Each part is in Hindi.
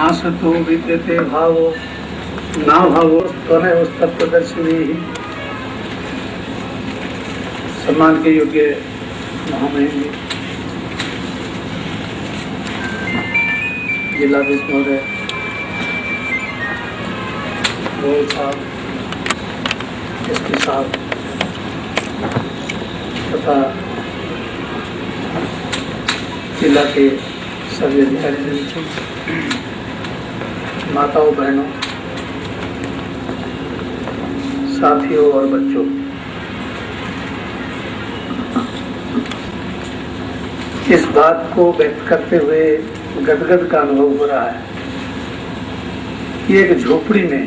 नासतो विद्यते भावो ना भावो त्वमेव तत्त्वदर्शिनी। सम्मान के योग्य महामहिम जिलाधीश महोदय, रोहित साहब, एसपी साहब तथा जिला के सभी अधिकारी, माताओं बहनों, साथियों और बच्चों, इस बात को व्यक्त करते हुए गदगद का अनुभव हो रहा है कि एक झोपड़ी में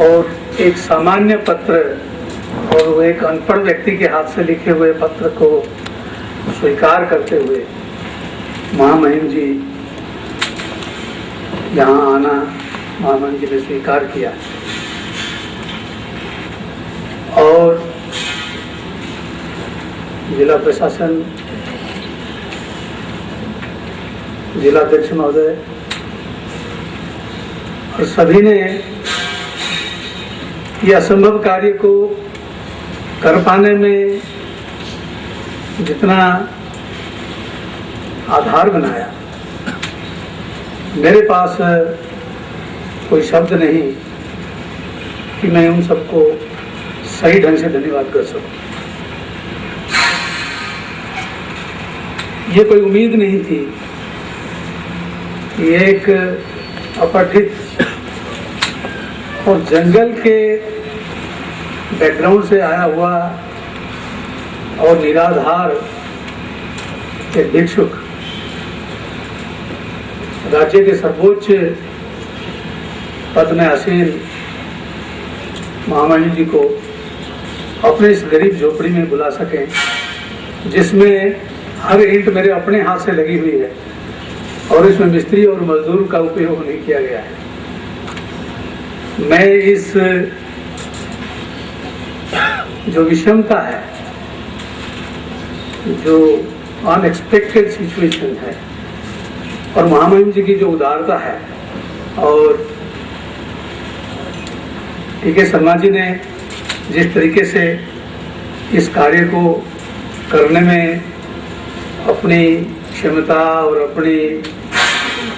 और एक सामान्य पत्र और वो एक अनपढ़ व्यक्ति के हाथ से लिखे हुए पत्र को स्वीकार करते हुए महामहिम जी यहाँ आना, महामहिम जी ने स्वीकार किया और जिला प्रशासन, जिलाध्यक्ष महोदय और सभी ने यह असंभव कार्य को कर पाने में जितना आधार बनाया, मेरे पास कोई शब्द नहीं कि मैं उन सबको सही ढंग से धन्यवाद कर सकूं। ये कोई उम्मीद नहीं थी कि एक अपठित और जंगल के बैकग्राउंड से आया हुआ और निराधार एक भिक्षुक राज्य के सर्वोच्च पद में आसीन महामहिम जी को अपने इस गरीब झोपड़ी में बुला सकें, जिसमें हर ईंट मेरे अपने हाथ से लगी हुई है और इसमें मिस्त्री और मजदूर का उपयोग नहीं किया गया है। मैं इस जो विषमता है, जो अनएक्सपेक्टेड सिचुएशन है और महामहिम जी की जो उदारता है और टीके शर्मा जी ने जिस तरीके से इस कार्य को करने में अपनी क्षमता और अपनी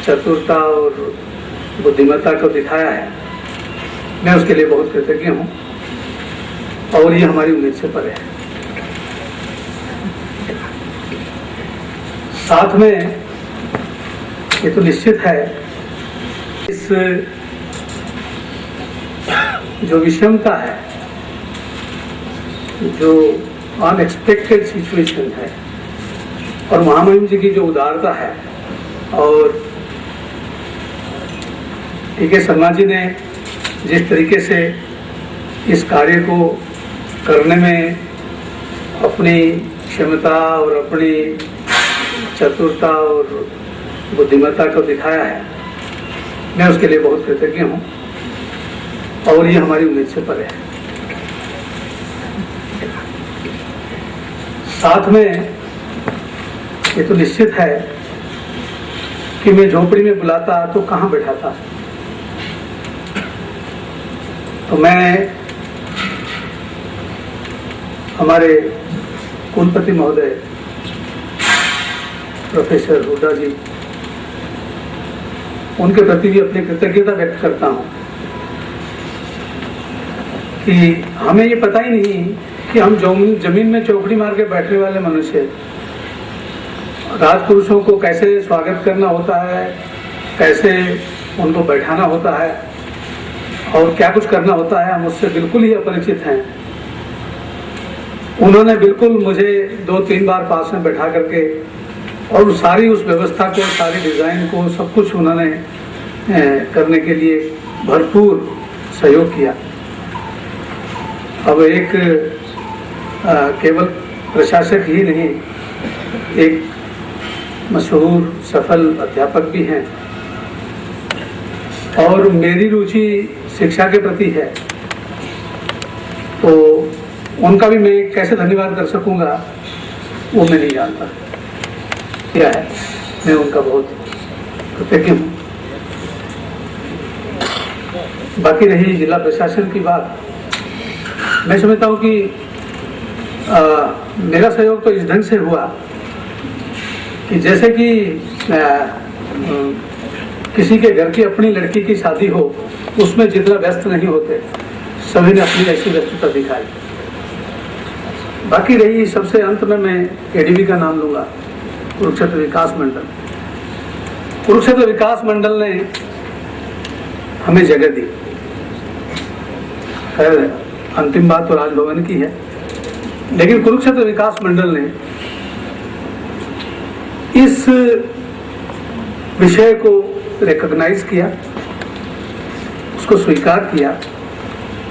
चतुरता और बुद्धिमत्ता को दिखाया है, मैं उसके लिए बहुत कृतज्ञ हूँ और ये हमारी उम्मीद से परे है। साथ में ये तो निश्चित है, इस जो विषमता है, जो अनएक्सपेक्टेड सिचुएशन है और महामहिम जी की जो उदारता है और टीके शर्मा जी ने जिस तरीके से इस कार्य को करने में अपनी क्षमता और अपनी चतुरता और बुद्धिमत्ता को दिखाया है, मैं उसके लिए बहुत कृतज्ञ हूँ और ये हमारी उम्मीद से परे है। साथ में ये तो निश्चित है कि मैं झोपड़ी में बुलाता तो कहाँ बैठाता, तो मैं हमारे कुलपति महोदय प्रोफेसर हुड्डा जी, उनके प्रति भी अपनी कृतज्ञता व्यक्त करता हूँ कि हमें ये पता ही नहीं कि हम जमीन में चौकड़ी मार के बैठने वाले मनुष्य राजपुरुषों को कैसे स्वागत करना होता है, कैसे उनको बैठाना होता है और क्या कुछ करना होता है, हम उससे बिल्कुल ही अपरिचित हैं। उन्होंने बिल्कुल मुझे 2-3 बार पास में बैठा करके और सारी उस व्यवस्था को, सारी डिज़ाइन को, सब कुछ उन्होंने करने के लिए भरपूर सहयोग किया। अब एक केवल प्रशासक ही नहीं, एक मशहूर सफल अध्यापक भी हैं और मेरी रुचि शिक्षा के प्रति है, तो उनका भी मैं कैसे धन्यवाद कर सकूंगा वो मैं नहीं जानता। क्या है, मैं उनका बहुत कृतज्ञ हूँ। बाकी रही जिला प्रशासन की बात, मैं समझता हूँ कि मेरा सहयोग तो इस ढंग से हुआ कि जैसे कि किसी के घर की अपनी लड़की की शादी हो, उसमें जितना व्यस्त नहीं होते, सभी ने अपनी ऐसी व्यस्तता दिखाई। बाकी रही सबसे अंत में मैं एडीबी का नाम लूंगा, कुरुक्षेत्र विकास मंडल। कुरुक्षेत्र विकास मंडल ने हमें जगह दी। खैर अंतिम बात तो राजभवन की है, लेकिन कुरुक्षेत्र विकास मंडल ने इस विषय को रिकॉग्नाइज किया, उसको स्वीकार किया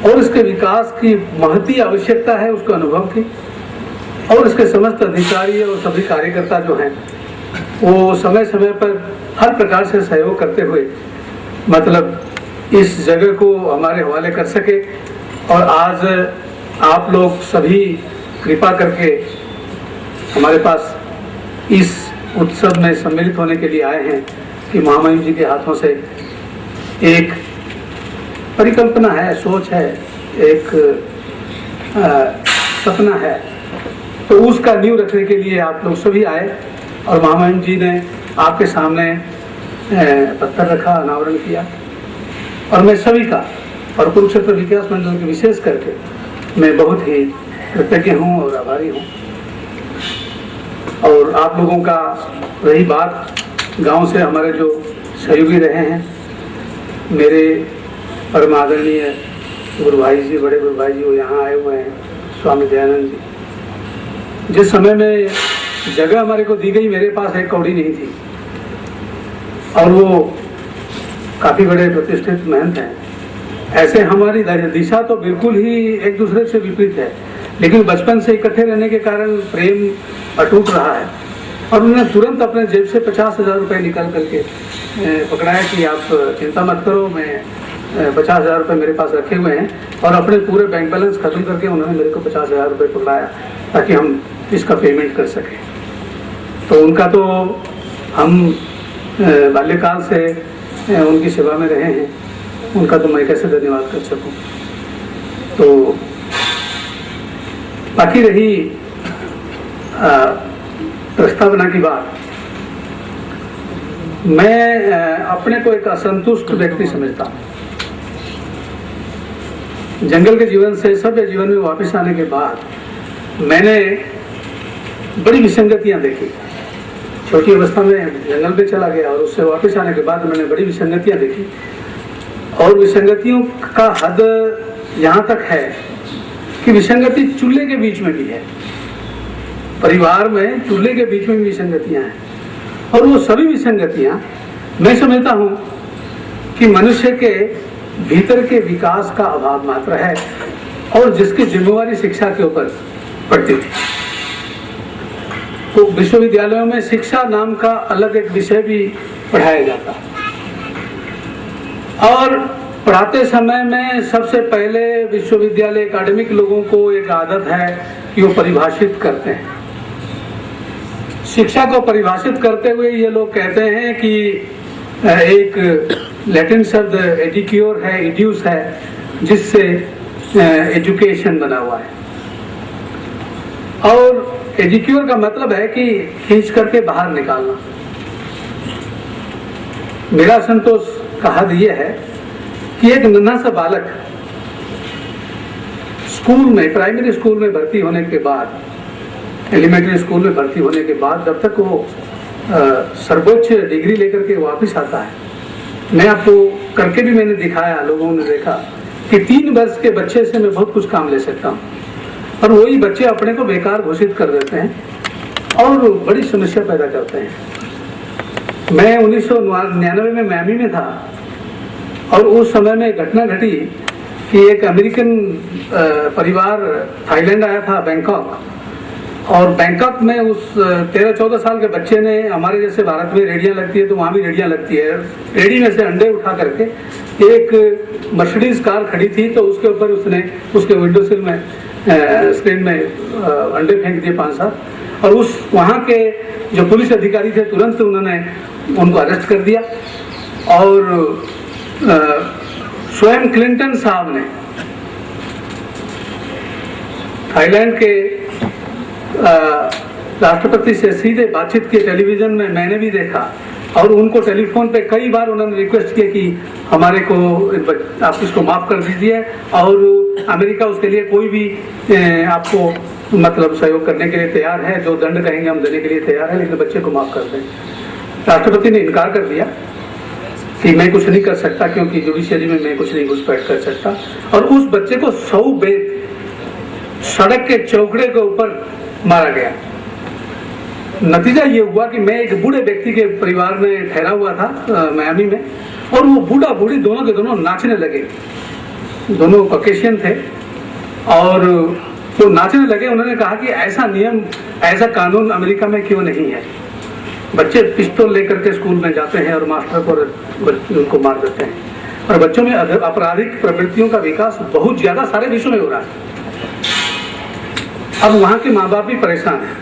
और इसके विकास की महती आवश्यकता है उसको अनुभव की, और इसके समस्त अधिकारी और सभी कार्यकर्ता जो हैं वो समय समय पर हर प्रकार से सहयोग करते हुए मतलब इस जगह को हमारे हवाले कर सके। और आज आप लोग सभी कृपा करके हमारे पास इस उत्सव में सम्मिलित होने के लिए आए हैं कि महामहिम जी के हाथों से एक परिकल्पना है, सोच है, एक सपना है, तो उसका नींव रखने के लिए आप लोग सभी आए और महामहिम जी ने आपके सामने पत्थर रखा, अनावरण किया। और मैं सभी का और कुरुक्षेत्र विकास मंडल के विशेष करके मैं बहुत ही कृतज्ञ हूँ और आभारी हूँ। और आप लोगों का रही बात, गांव से हमारे जो सहयोगी रहे हैं, मेरे परम आदरणीय गुरु भाई जी, बड़े गुरु भाई जी वो यहाँ आए हुए हैं, स्वामी दयानंद जी। जिस समय में जगह हमारे को दी गई, मेरे पास एक कौड़ी नहीं थी और वो काफी बड़े प्रतिष्ठित महंत हैं। ऐसे हमारी दिशा तो बिल्कुल ही एक दूसरे से विपरीत है, लेकिन बचपन से इकट्ठे रहने के कारण प्रेम अटूट रहा है। और उन्होंने तुरंत अपने जेब से 50,000 रुपये निकाल करके पकड़ाया कि आप चिंता मत करो, मैं 50,000 रुपये मेरे पास रखे हुए हैं, और अपने पूरे बैंक बैलेंस खत्म करके उन्होंने मेरे को 50,000 रुपये पकड़ाया ताकि हम इसका पेमेंट कर सकें। तो उनका तो हम बाल्यकाल से उनकी सेवा में रहे हैं, उनका तो मैं कैसे धन्यवाद कर सकूं। तो बाकी रही प्रस्तावना की बात, मैं अपने को एक असंतुष्ट व्यक्ति समझता हूँ। जंगल के जीवन से सभ्य जीवन में वापस आने के बाद मैंने बड़ी विसंगतियां देखी। छोटी अवस्था में जंगल पे चला गया और उससे वापस आने के बाद मैंने बड़ी विसंगतियां देखी, और विसंगतियों का हद यहाँ तक है कि विसंगति चूल्हे के बीच में भी है। परिवार में चूल्हे के बीच में भी विसंगतियां हैं, और वो सभी विसंगतियां मैं समझता हूँ कि मनुष्य के भीतर के विकास का अभाव मात्र है, और जिसकी जिम्मेवारी शिक्षा के ऊपर पड़ती थी। तो विश्वविद्यालयों में शिक्षा नाम का अलग एक विषय भी पढ़ाया जाता है, और पढ़ाते समय में सबसे पहले विश्वविद्यालय एकेडमिक लोगों को एक आदत है कि वो परिभाषित करते हैं। शिक्षा को परिभाषित करते हुए ये लोग कहते हैं कि एक लैटिन शब्द एडिक्योर है, इड्यूस है, जिससे एजुकेशन बना हुआ है, और एडिक्योर का मतलब है कि खींच करके बाहर निकालना। मेरा संतोष का हद यह है कि एक नन्हा सा बालक स्कूल में, प्राइमरी स्कूल में भर्ती होने के बाद, एलिमेंट्री स्कूल में भर्ती होने के बाद, जब तक वो सर्वोच्च डिग्री लेकर के वापस आता है, मैं आपको करके भी मैंने दिखाया, लोगों ने देखा कि 3 वर्ष के बच्चे से मैं बहुत कुछ काम ले सकता हूँ, और वही बच्चे अपने को बेकार घोषित कर देते हैं और बड़ी समस्या पैदा करते हैं। मैं 1999 में मैमी में था, और उस समय में घटना घटी कि एक अमेरिकन परिवार थाईलैंड आया था, बैंकॉक, और बैंकॉक में उस 13-14 साल के बच्चे ने, हमारे जैसे भारत में रेडियां लगती है तो वहाँ भी रेडियां लगती है, रेडी में से अंडे उठा करके, एक मर्सिडीज कार खड़ी थी तो उसके ऊपर उसने उसके विंडो सिल में स्क्रीन में अंडे फेंक दिए 5-7, और उस वहाँ के जो पुलिस अधिकारी थे तुरंत उन्होंने उनको अरेस्ट कर दिया। और स्वयं क्लिंटन साहब ने थाईलैंड के राष्ट्रपति से सीधे बातचीत की, टेलीविजन में मैंने भी देखा, और उनको टेलीफोन पे कई बार उन्होंने रिक्वेस्ट किया कि हमारे को आप इसको माफ़ कर दीजिए, और अमेरिका उसके लिए कोई भी आपको मतलब सहयोग करने के लिए तैयार है, जो दंड कहेंगे हम देने के लिए तैयार है, लेकिन बच्चे को माफ़ कर दें। राष्ट्रपति ने इनकार कर दिया कि मैं कुछ नहीं कर सकता, क्योंकि जुडिशरी में मैं कुछ नहीं घुसपैठ कर सकता। और उस बच्चे को 100 बेत सड़क के चौकड़े के ऊपर मारा गया। नतीजा ये हुआ कि मैं एक बूढ़े व्यक्ति के परिवार में ठहरा हुआ था मियामी में, और वो बूढ़ा बूढ़ी दोनों के दोनों नाचने लगे। दोनों कॉकेशियन थे और वो नाचने लगे। उन्होंने कहा कि ऐसा नियम, ऐसा कानून अमेरिका में क्यों नहीं है। बच्चे पिस्तौल लेकर के स्कूल में जाते हैं और मास्टर को उनको मार देते हैं, और बच्चों में आपराधिक प्रवृत्तियों का विकास बहुत ज्यादा सारे विश्व में हो रहा है। अब वहाँ के माँ बाप भी परेशान हैं,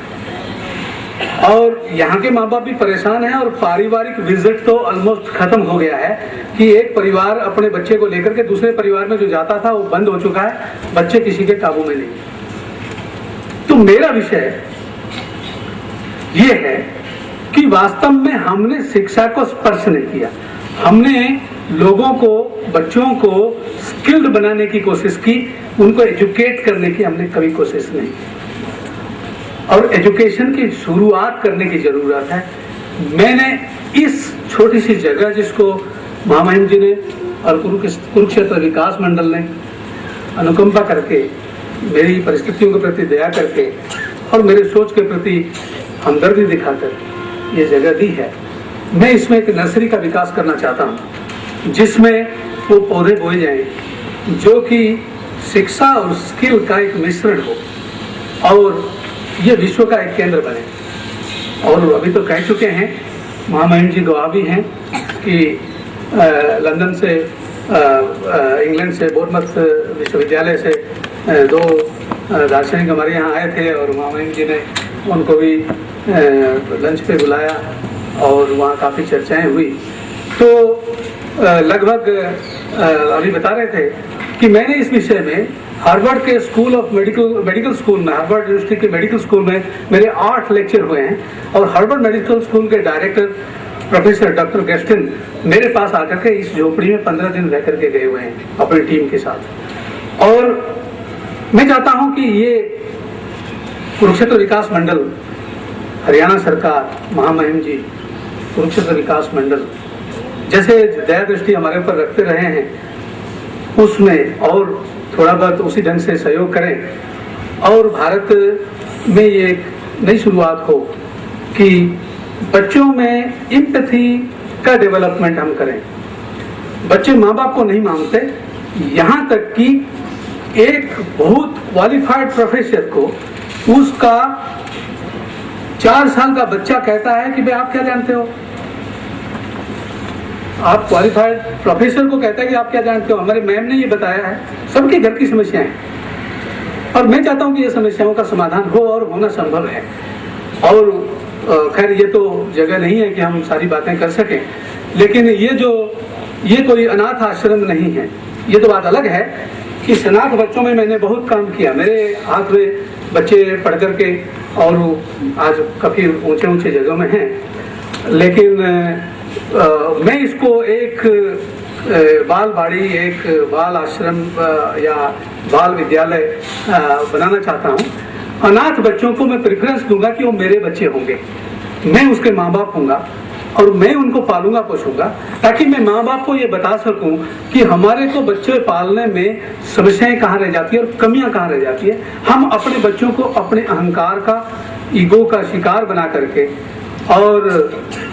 और यहाँ के माँ बाप भी परेशान हैं, और पारिवारिक विजिट तो ऑलमोस्ट खत्म हो गया है कि एक परिवार अपने बच्चे को लेकर के दूसरे परिवार में जो जाता था वो बंद हो चुका है, बच्चे किसी के काबू में नहीं। तो मेरा विषय ये है कि वास्तव में हमने शिक्षा को स्पर्श नहीं किया। हमने लोगों को, बच्चों को स्किल्ड बनाने की कोशिश की, उनको एजुकेट करने की हमने कभी कोशिश नहीं की। और एजुकेशन की शुरुआत करने की जरूरत है। मैंने इस छोटी सी जगह, जिसको महामहिम जी ने और कुरुक्षेत्र विकास मंडल ने अनुकंपा करके, मेरी परिस्थितियों के प्रति दया करके और मेरे सोच के प्रति हमदर्दी दिखाकर ये जगह दी है, मैं इसमें एक नर्सरी का विकास करना चाहता हूँ, जिसमें वो पौधे बोए जाएं जो कि शिक्षा और स्किल का एक मिश्रण हो, और ये विश्व का एक केंद्र बने। और अभी तो कह चुके हैं, महामहिम जी गवाह भी हैं कि लंदन से, इंग्लैंड से, बोर्नमथ विश्वविद्यालय से 2 दार्शनिक हमारे यहाँ आए थे, और महामहिम जी ने उनको भी लंच पे बुलाया और वहाँ काफ़ी चर्चाएं हुई। तो लगभग अभी बता रहे थे कि मैंने इस विषय में हार्वर्ड के स्कूल ऑफ मेडिकल स्कूल में, हार्वर्ड यूनिवर्सिटी के मेडिकल स्कूल में मेरे 8 लेक्चर हुए हैं, और हार्वर्ड मेडिकल स्कूल के डायरेक्टर प्रोफेसर डॉक्टर गेस्टिन मेरे पास आकर के इस झोपड़ी में 15 दिन रह करके गए हुए हैं अपनी टीम के साथ। और मैं चाहता हूं कि ये कुरुक्षेत्र विकास मंडल, हरियाणा सरकार, महामहिम जी, कुरुक्षेत्र विकास मंडल जैसे दया दृष्टि हमारे ऊपर रखते रहे हैं, उसमें और थोड़ा बहुत उसी ढंग से सहयोग करें, और भारत में ये एक नई शुरुआत हो कि बच्चों में एम्पैथी का डेवलपमेंट हम करें। बच्चे माँ बाप को नहीं मानते, यहाँ तक कि एक बहुत क्वालिफाइड प्रोफेसर को उसका 4 साल का बच्चा कहता है कि भाई आप क्या जानते हो। आप क्वालिफाइड प्रोफेसर को कहता है कि आप क्या जानते हो, हमारे मैम ने ये बताया है। सबके घर की समस्याएं हैं, और मैं चाहता हूं कि ये समस्याओं का समाधान हो, और होना संभव है। और खैर ये तो जगह नहीं है कि हम सारी बातें कर सकें, लेकिन ये कोई अनाथ आश्रम नहीं है। ये तो बात अलग है कि अनाथ बच्चों में मैंने बहुत काम किया, मेरे हाथ में बच्चे पढ़ करके और आज काफ़ी ऊंचे ऊंचे जगहों में हैं, लेकिन मैं इसको एक बाल बाड़ी, एक बाल आश्रम या बाल विद्यालय बनाना चाहता हूँ। अनाथ बच्चों को मैं प्रेफरेंस दूंगा कि वो मेरे बच्चे होंगे, मैं उसके माँ बाप होऊंगा, और मैं उनको पालूंगा पोछूंगा, ताकि मैं माँ बाप को ये बता सकूं कि हमारे को बच्चे पालने में समस्याएं कहाँ रह जाती है और कमियां कहाँ रह जाती है। हम अपने बच्चों को अपने अहंकार का, ईगो का शिकार बना करके, और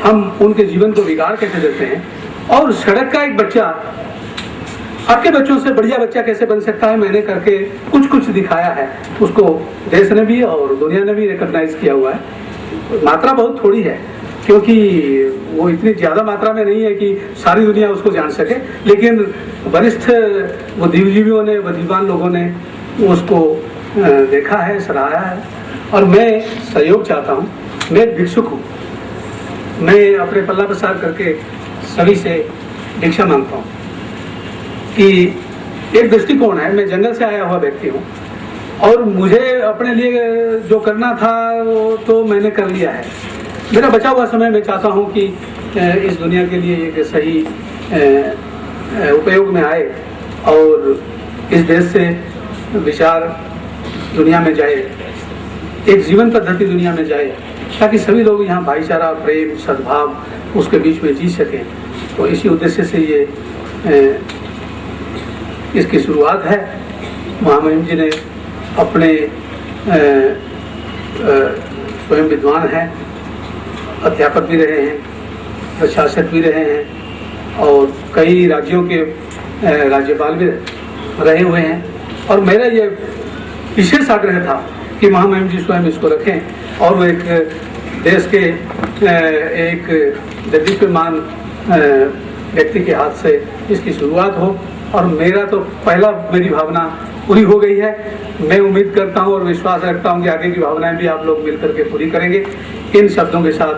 हम उनके जीवन को बिगाड़ कैसे देते हैं। और सड़क का एक बच्चा आपके बच्चों से बढ़िया बच्चा कैसे बन सकता है, मैंने करके कुछ दिखाया है। उसको देश ने भी और दुनिया ने भी रिकॉग्नाइज किया हुआ है। मात्रा बहुत थोड़ी है, क्योंकि वो इतनी ज़्यादा मात्रा में नहीं है कि सारी दुनिया उसको जान सके, लेकिन वरिष्ठ बुद्धिजीवियों ने, बुद्धिमान लोगों ने उसको देखा है, सराहा है, और मैं सहयोग चाहता हूँ। मैं भिक्षुक हूँ, मैं अपने पल्ला प्रसार करके सभी से भिक्षा मांगता हूँ कि एक दृष्टिकोण है, मैं जंगल से आया हुआ व्यक्ति हूँ और मुझे अपने लिए जो करना था वो तो मैंने कर लिया है। मेरा बचा हुआ समय मैं चाहता हूँ कि इस दुनिया के लिए एक सही उपयोग में आए और इस देश से विचार दुनिया में जाए, एक जीवन पद्धति दुनिया में जाए, ताकि सभी लोग यहाँ भाईचारा, प्रेम, सद्भाव उसके बीच में जी सकें। तो इसी उद्देश्य से ये इसकी शुरुआत है। महामहिम जी ने अपने स्वयं विद्वान हैं, अध्यापक भी रहे हैं, प्रशासक भी रहे हैं और कई राज्यों के राज्यपाल भी रहे हुए हैं। और मेरा ये विशेष आग्रह था कि महामहिम जी स्वयं इसको रखें और वो एक देश के एक देदीप्यमान व्यक्ति के हाथ से इसकी शुरुआत हो। और मेरा तो मेरी भावना पूरी हो गई है। मैं उम्मीद करता हूँ और विश्वास रखता हूँ कि आगे की भावनाएं भी आप लोग मिलकर के पूरी करेंगे। इन शब्दों के साथ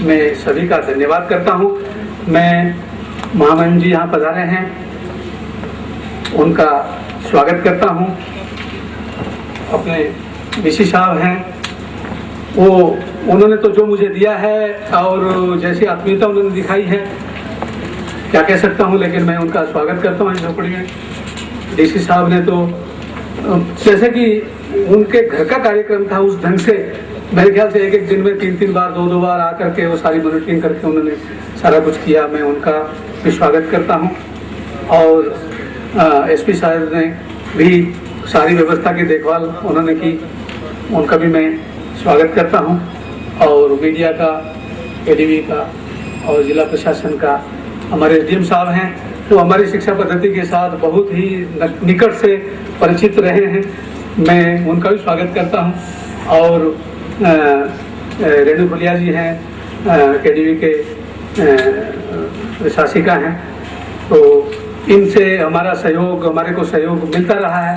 मैं सभी का धन्यवाद करता हूँ। मैं महामहिम जी यहाँ पधारे हैं, उनका स्वागत करता हूँ। अपने विशी साहब हैं, उन्होंने तो जो मुझे दिया है और जैसी आत्मीयता उन्होंने दिखाई है क्या कह सकता हूँ, लेकिन मैं उनका स्वागत करता हूँ इस झोपड़ी में। डीसी साहब ने तो जैसे कि उनके घर का कार्यक्रम था उस ढंग से मेरे ख्याल से एक दिन में 3 बार 2 बार आकर के वो सारी मॉनिटरिंग करके उन्होंने सारा कुछ किया। मैं उनका भी स्वागत करता हूँ। और एसपी साहब ने भी सारी व्यवस्था की देखभाल उन्होंने की, उनका भी मैं स्वागत करता हूँ। और मीडिया का, एडीवी का और जिला प्रशासन का, हमारे एसडीएम साहब हैं तो हमारी शिक्षा पद्धति के साथ बहुत ही निकट से परिचित रहे हैं, मैं उनका भी स्वागत करता हूं। और रेणु फुलिया जी हैं, केडीवी के प्रशासिका हैं, तो इनसे हमारे को सहयोग मिलता रहा है।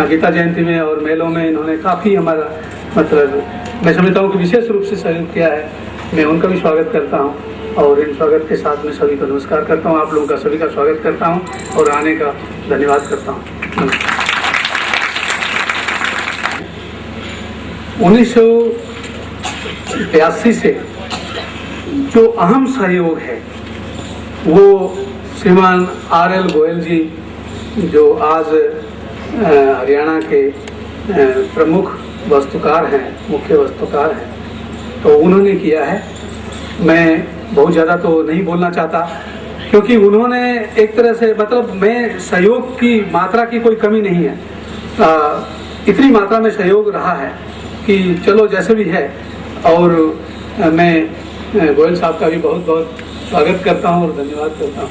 गीता जयंती में और मेलों में इन्होंने काफ़ी हमारा मैं समझता हूँ कि विशेष रूप से सहयोग किया है। मैं उनका भी स्वागत करता हूँ और इन स्वागत के साथ में सभी को नमस्कार करता हूँ। आप लोगों का सभी का स्वागत करता हूँ और आने का धन्यवाद करता हूँ। 1982 से जो अहम सहयोग है वो श्रीमान RL गोयल जी, जो आज हरियाणा के प्रमुख वस्तुकार हैं, मुख्य वस्तुकार हैं, तो उन्होंने किया है। मैं बहुत ज़्यादा तो नहीं बोलना चाहता क्योंकि उन्होंने एक तरह से मैं सहयोग की मात्रा की कोई कमी नहीं है, इतनी मात्रा में सहयोग रहा है कि चलो जैसे भी है। और मैं गोयल साहब का भी बहुत बहुत स्वागत करता हूँ और धन्यवाद करता हूँ।